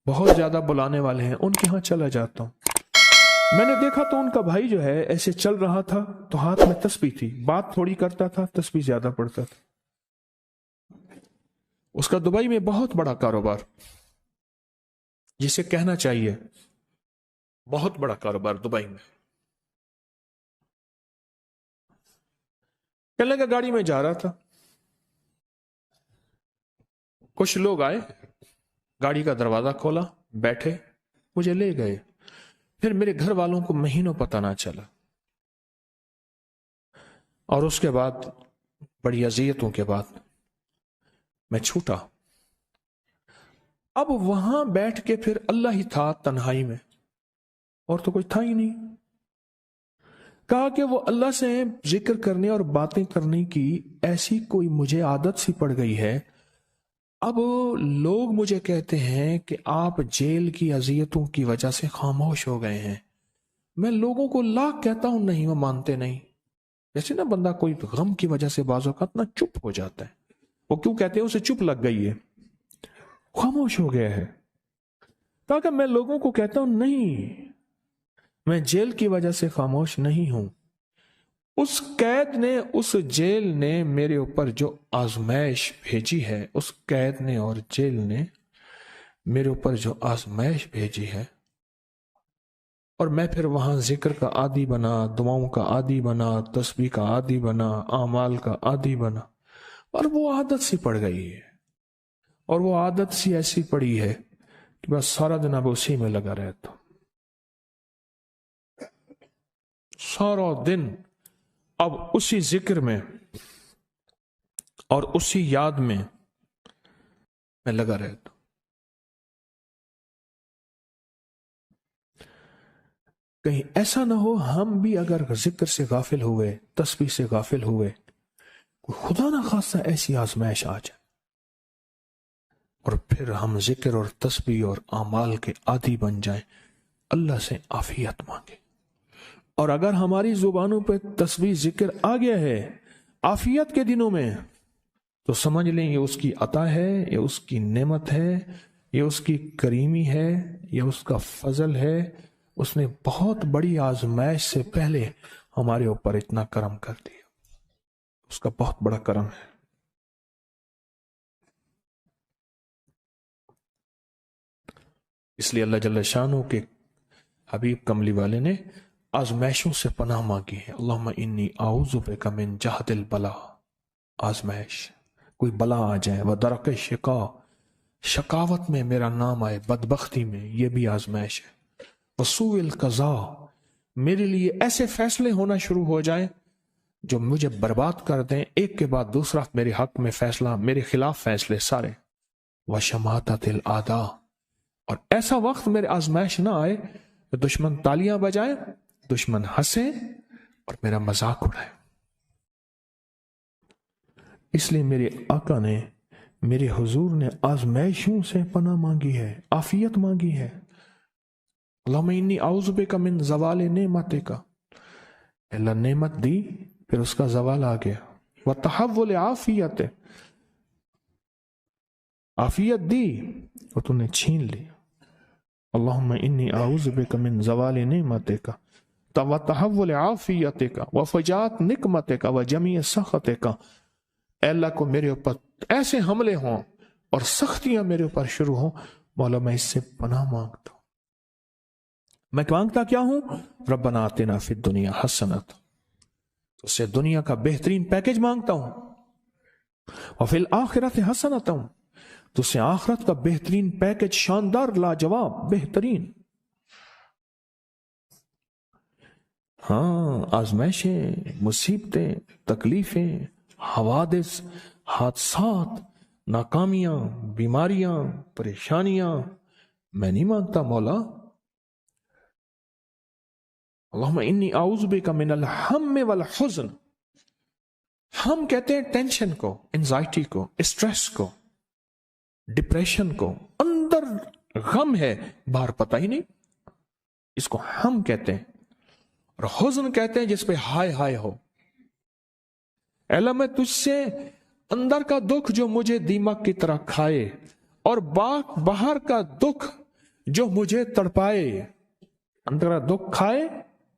بہت زیادہ بلانے والے ہیں، ان کے ہاں چلا جاتا ہوں۔ میں نے دیکھا تو ان کا بھائی جو ہے ایسے چل رہا تھا تو ہاتھ میں تسبیح تھی، بات تھوڑی کرتا تھا، تسبیح زیادہ پڑھتا تھا۔ اس کا دبئی میں بہت بڑا کاروبار، جسے کہنا چاہیے بہت بڑا کاروبار دبئی میں۔ کہنے لگا گاڑی میں جا رہا تھا، کچھ لوگ آئے، گاڑی کا دروازہ کھولا، بیٹھے، مجھے لے گئے۔ پھر میرے گھر والوں کو مہینوں پتہ نہ چلا، اور اس کے بعد بڑی اذیتوں کے بعد میں چھوٹا۔ اب وہاں بیٹھ کے پھر اللہ ہی تھا تنہائی میں، اور تو کوئی تھا ہی نہیں۔ کہا کہ وہ اللہ سے ذکر کرنے اور باتیں کرنے کی ایسی کوئی مجھے عادت سی پڑ گئی ہے، اب لوگ مجھے کہتے ہیں کہ آپ جیل کی اذیتوں کی وجہ سے خاموش ہو گئے ہیں۔ میں لوگوں کو لاکھ کہتا ہوں، نہیں، وہ مانتے نہیں۔ جیسے نا بندہ کوئی غم کی وجہ سے بعض اوقات نا چپ ہو جاتا ہے، وہ کیوں کہتے ہیں؟ اسے چپ لگ گئی ہے، خاموش ہو گیا ہے۔ تاکہ میں لوگوں کو کہتا ہوں، نہیں، میں جیل کی وجہ سے خاموش نہیں ہوں۔ اس قید نے، اس جیل نے میرے اوپر جو آزمائش بھیجی ہے، اس قید نے اور جیل نے میرے اوپر جو آزمائش بھیجی ہے، اور میں پھر وہاں ذکر کا عادی بنا، دعاؤں کا عادی بنا، تسبیح کا عادی بنا، اعمال کا عادی بنا، اور وہ عادت سی پڑ گئی ہے، اور وہ عادت سی ایسی پڑی ہے کہ بس سارا دن اب اسی میں لگا رہتا ہوں، سارا دن اب اسی ذکر میں اور اسی یاد میں لگا رہتا ہوں۔ کہیں ایسا نہ ہو ہم بھی اگر ذکر سے غافل ہوئے، تسبیح سے غافل ہوئے، خدا نہ خواستہ ایسی آزمائش آ جائے، اور پھر ہم ذکر اور تسبیح اور اعمال کے عادی بن جائیں، اللہ سے عافیت مانگے۔ اور اگر ہماری زبانوں پہ تسبیح ذکر آ گیا ہے عافیت کے دنوں میں، تو سمجھ لیں یہ اس کی عطا ہے، یہ اس کی نعمت ہے، یہ اس کی کریمی ہے، یہ اس کا فضل ہے۔ اس نے بہت بڑی آزمائش سے پہلے ہمارے اوپر اتنا کرم کر دیا، اس کا بہت بڑا کرم ہے۔ اس لیے اللہ جل شانہ کے حبیب کملی والے نے آزمائشوں سے پناہ مانگی ہے۔ اللہم انی اعوذ بک من جہد البلاء، آزمائش، کوئی بلا آ جائے، ودرک الشقاء، شقاوت میں میرا نام آئے، بدبختی میں، یہ بھی آزمائش ہے، وسوء القضاء، میرے لیے ایسے فیصلے ہونا شروع ہو جائیں جو مجھے برباد کر دیں، ایک کے بعد دوسرا میرے حق میں فیصلہ، میرے خلاف فیصلے سارے، وشماتت الاعداء، اور ایسا وقت میرے آزمائش نہ آئے کہ دشمن تالیاں بجائے، دشمن ہنسے اور میرا مذاق اڑائے۔ اس لیے میرے آقا نے، میرے حضور نے آزمائشوں سے پناہ مانگی ہے، عافیت مانگی ہے۔ اللہم انی اعوذ بک من زوال نعمتک، اللہ نعمت دی پھر اس کا زوال آ گیا، وتحول عافیت، عافیت دی اور تو نے چھین لی۔ اللہم انی اعوذ بک من زوال نعمتک وتحول عافیتک وفجاءت نقمتک وجمیع سخطک، اے اللہ کو میرے اوپر ایسے حملے ہوں اور سختیاں میرے اوپر شروع ہوں، مولا میں اس سے پناہ مانگتا ہوں۔ میں مانگتا کیا ہوں؟ ربنا آتنا فی الدنیا حسنۃ، اس سے دنیا کا بہترین پیکج مانگتا ہوں، وفی الآخرۃ حسنۃ، تو اس سے آخرت کا بہترین پیکج، شاندار، لاجواب، بہترین۔ ہاں، آزمائشیں، مصیبتیں، تکلیفیں، حوادث، حادثات، ناکامیاں، بیماریاں، پریشانیاں، میں نہیں مانگتا مولا۔ اللہم انی اعوذ بک من الہم والحزن، ہم کہتے ہیں ٹینشن کو، انزائٹی کو، اسٹریس کو، ڈپریشن کو، اندر غم ہے باہر پتہ ہی نہیں، اس کو ہم کہتے ہیں، اور حزن کہتے ہیں جس پہ ہائے ہائے ہو۔ اے اللہ میں تجھ سے اندر کا دکھ جو مجھے دیمک کی طرح کھائے، اور باہر کا دکھ جو مجھے تڑپائے، اندر کا دکھ کھائے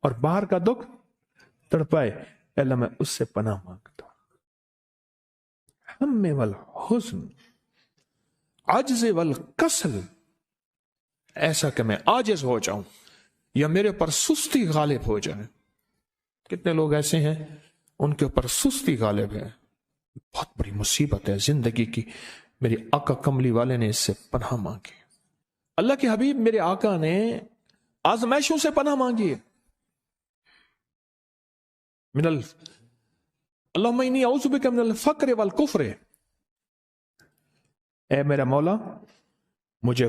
اور باہر کا دکھ تڑپائے، اے اللہ میں اس سے پناہ مانگتا ہوں۔ ہم والحزن، عجز والکسل، ایسا کہ میں عاجز ہو جاؤں یا میرے پر سستی غالب ہو جائے۔ کتنے لوگ ایسے ہیں ان کے اوپر سستی غالب ہے، بہت بڑی مصیبت ہے زندگی کی۔ میری آقا کملی والے نے اس سے پناہ مانگی، اللہ کے حبیب میرے آقا نے آزمائشوں سے پناہ مانگی ہے۔ اللہم انی اعوذ بک من الفقر والکفر، اے میرا مولا مجھے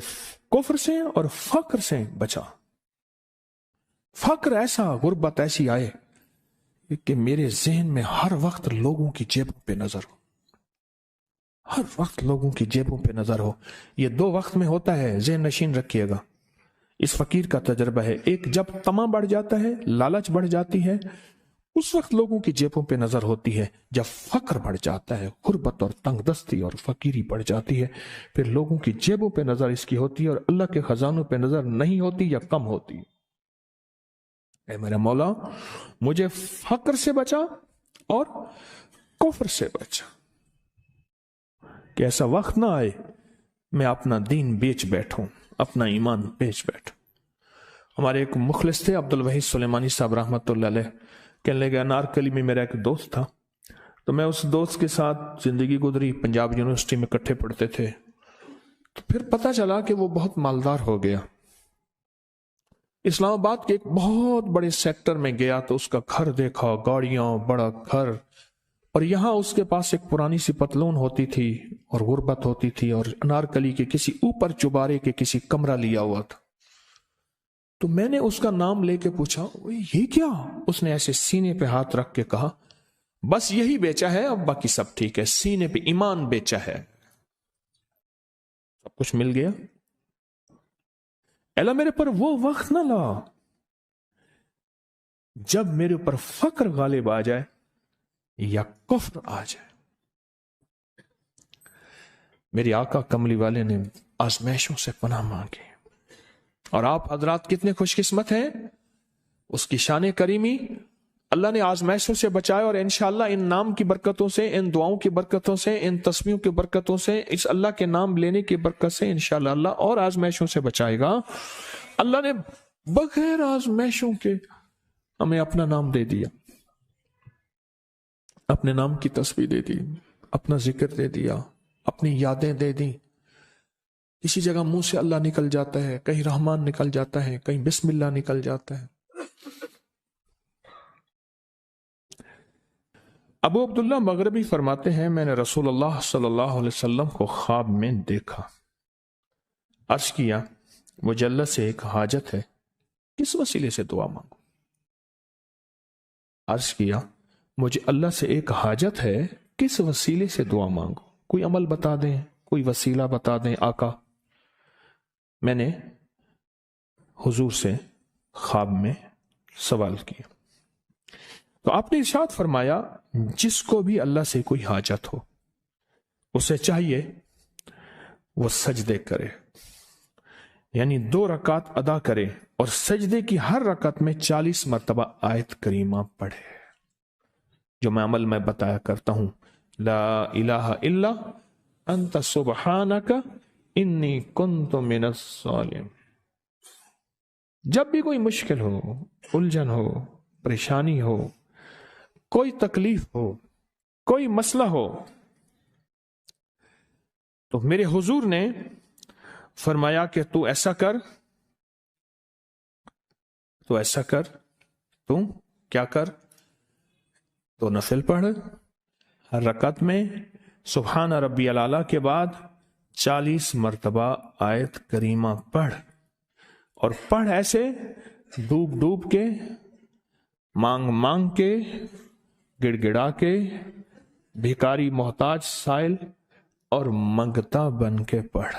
کفر سے اور فقر سے بچا۔ فقر ایسا، غربت ایسی آئے کہ میرے ذہن میں ہر وقت لوگوں کی جیبوں پہ نظر ہو، ہر وقت لوگوں کی جیبوں پہ نظر ہو۔ یہ دو وقت میں ہوتا ہے، ذہن نشین رکھیے گا۔ اس فقیر کا تجربہ ہے، ایک جب طمع بڑھ جاتا ہے، لالچ بڑھ جاتی ہے، اس وقت لوگوں کی جیبوں پہ نظر ہوتی ہے۔ جب فقر بڑھ جاتا ہے، غربت اور تنگ دستی اور فقیری بڑھ جاتی ہے، پھر لوگوں کی جیبوں پہ نظر اس کی ہوتی ہے اور اللہ کے خزانوں پہ نظر نہیں ہوتی یا کم ہوتی۔ اے میرا مولا مجھے فقر سے بچا اور کفر سے بچا، کہ ایسا وقت نہ آئے میں اپنا دین بیچ بیٹھوں، اپنا ایمان بیچ بیٹھوں۔ ہمارے ایک مخلص تھے عبد الوحید سلیمانی صاحب رحمۃ اللہ علیہ، کہنے لگے انارکلی میں میرا ایک دوست تھا، تو میں اس دوست کے ساتھ زندگی گزری، پنجاب یونیورسٹی میں اکٹھے پڑھتے تھے۔ تو پھر پتہ چلا کہ وہ بہت مالدار ہو گیا، اسلام آباد کے ایک بہت بڑے سیکٹر میں گیا تو اس کا گھر دیکھا، گاڑیاں، بڑا گھر، اور یہاں اس کے پاس ایک پرانی سی پتلون ہوتی تھی اور غربت ہوتی تھی، اور انارکلی کے کسی اوپر چبارے کے کسی کمرہ لیا ہوا تھا۔ تو میں نے اس کا نام لے کے پوچھا یہ کیا؟ اس نے ایسے سینے پہ ہاتھ رکھ کے کہا بس یہی بیچا ہے، اب باقی سب ٹھیک ہے، سینے پہ ایمان بیچا ہے، سب کچھ مل گیا۔ اللہ میرے پر وہ وقت نہ لا جب میرے اوپر فقر غالب آ جائے یا کفر آ جائے۔ میری آقا کملی والے نے آزمائشوں سے پناہ مانگی، اور آپ حضرات کتنے خوش قسمت ہیں، اس کی شان کریمی اللہ نے آزمائشوں سے بچائے، اور انشاءاللہ ان نام کی برکتوں سے، ان دعاؤں کی برکتوں سے، ان تسبیحوں کی برکتوں سے، اس اللہ کے نام لینے کی برکت سے انشاءاللہ اللہ اور آزمائشوں سے بچائے گا۔ اللہ نے بغیر آزمائشوں کے ہمیں اپنا نام دے دیا، اپنے نام کی تسبیح دے دی، اپنا ذکر دے دیا، اپنی یادیں دے دی۔ کسی جگہ منہ سے اللہ نکل جاتا ہے، کہیں رحمان نکل جاتا ہے، کہیں بسم اللہ نکل جاتا ہے۔ ابو عبداللہ مغربی فرماتے ہیں میں نے رسول اللہ صلی اللہ علیہ وسلم کو خواب میں دیکھا، عرض کیا مجھے اللہ سے ایک حاجت ہے، کس وسیلے سے دعا مانگوں؟ عرض کیا مجھے اللہ سے ایک حاجت ہے، کس وسیلے سے دعا مانگوں؟ کوئی عمل بتا دیں، کوئی وسیلہ بتا دیں آقا۔ میں نے حضور سے خواب میں سوال کیا تو آپ نے ارشاد فرمایا جس کو بھی اللہ سے کوئی حاجت ہو اسے چاہیے وہ سجدے کرے، یعنی 2 رکعت ادا کرے اور سجدے کی ہر رکعت میں 40 مرتبہ آیت کریمہ پڑھے، جو میں عمل میں بتایا کرتا ہوں، لا الہ الا انت سبحانک انی کنت من الظالمین۔ جب بھی کوئی مشکل ہو، الجھن ہو، پریشانی ہو، کوئی تکلیف ہو، کوئی مسئلہ ہو، تو میرے حضور نے فرمایا کہ تو ایسا کر، تو ایسا کر، تو کیا کر، تو نفل پڑھ، ہر رکعت میں سبحان ربی الاعلیٰ کے بعد 40 مرتبہ آیت کریمہ پڑھ، اور پڑھ ایسے ڈوب ڈوب کے، مانگ مانگ کے، گڑ گڑا کے، بھیکاری محتاج سائل اور منگتا بن کے پڑھ۔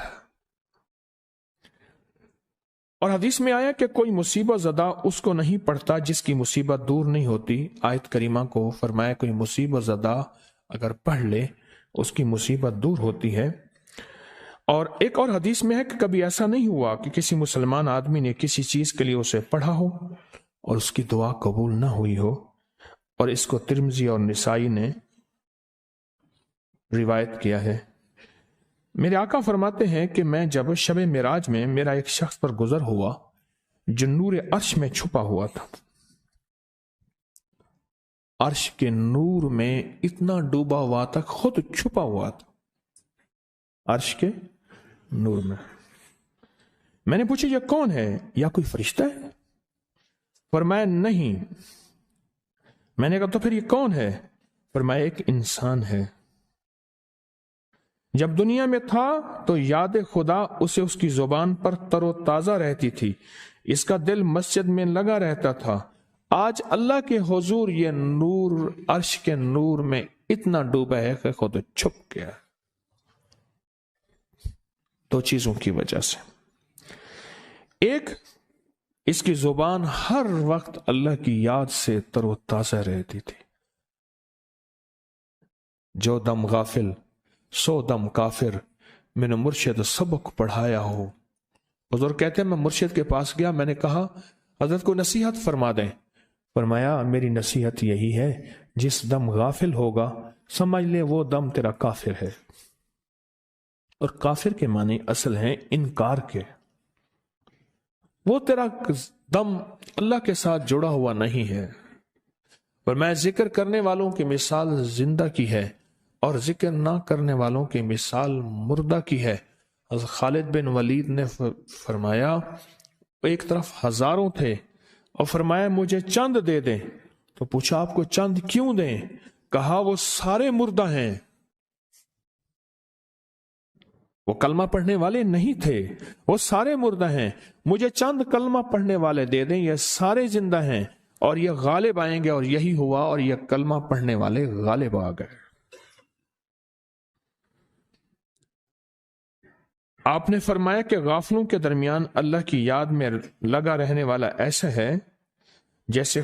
اور حدیث میں آیا کہ کوئی مصیبت زدہ اس کو نہیں پڑھتا جس کی مصیبت دور نہیں ہوتی۔ آیت کریمہ کو فرمایا کوئی مصیبت زدہ اگر پڑھ لے اس کی مصیبت دور ہوتی ہے۔ اور ایک اور حدیث میں ہے کہ کبھی ایسا نہیں ہوا کہ کسی مسلمان آدمی نے کسی چیز کے لیے اسے پڑھا ہو اور اس کی دعا قبول نہ ہوئی ہو، اور اس کو ترمذی اور نسائی نے روایت کیا ہے۔ میرے آقا فرماتے ہیں کہ میں جب شب معراج میں میرا ایک شخص پر گزر ہوا جو نور عرش میں چھپا ہوا تھا، عرش کے نور میں اتنا ڈوبا ہوا تھا، خود چھپا ہوا تھا عرش کے نور میں۔ میں نے پوچھا یہ کون ہے؟ یا کوئی فرشتہ ہے؟ فرمایا نہیں۔ میں نے کہا تو پھر یہ کون ہے؟ فرمایا ایک انسان ہے، جب دنیا میں تھا تو یاد خدا اسے اس کی زبان پر تر و تازہ رہتی تھی، اس کا دل مسجد میں لگا رہتا تھا، آج اللہ کے حضور یہ نور عرش کے نور میں اتنا ڈوبا ہے کہ خود چھپ گیا۔ دو چیزوں کی وجہ سے، ایک، اس کی زبان ہر وقت اللہ کی یاد سے تر و تازہ رہتی تھی۔ جو دم غافل سو دم کافر، میں نے مرشد سبق پڑھایا ہو۔ حضور کہتے ہیں میں مرشد کے پاس گیا، میں نے کہا حضرت کو نصیحت فرما دیں۔ فرمایا میری نصیحت یہی ہے، جس دم غافل ہوگا سمجھ لے وہ دم تیرا کافر ہے۔ اور کافر کے معنی اصل ہیں انکار کے، وہ تیرا دم اللہ کے ساتھ جڑا ہوا نہیں ہے۔ پر میں ذکر کرنے والوں کی مثال زندہ کی ہے اور ذکر نہ کرنے والوں کی مثال مردہ کی ہے۔ حضرت خالد بن ولید نے فرمایا ایک طرف ہزاروں تھے اور فرمایا مجھے چند دے دیں، تو پوچھا آپ کو چند کیوں دیں؟ کہا وہ سارے مردہ ہیں، وہ کلمہ پڑھنے والے نہیں تھے، وہ سارے مردہ ہیں، مجھے چند کلمہ پڑھنے والے دے دیں، یہ سارے زندہ ہیں اور یہ غالب آئیں گے۔ اور یہی ہوا، اور یہ کلمہ پڑھنے والے غالب آ گئے۔ آپ نے فرمایا کہ غافلوں کے درمیان اللہ کی یاد میں لگا رہنے والا ایسا ہے جیسے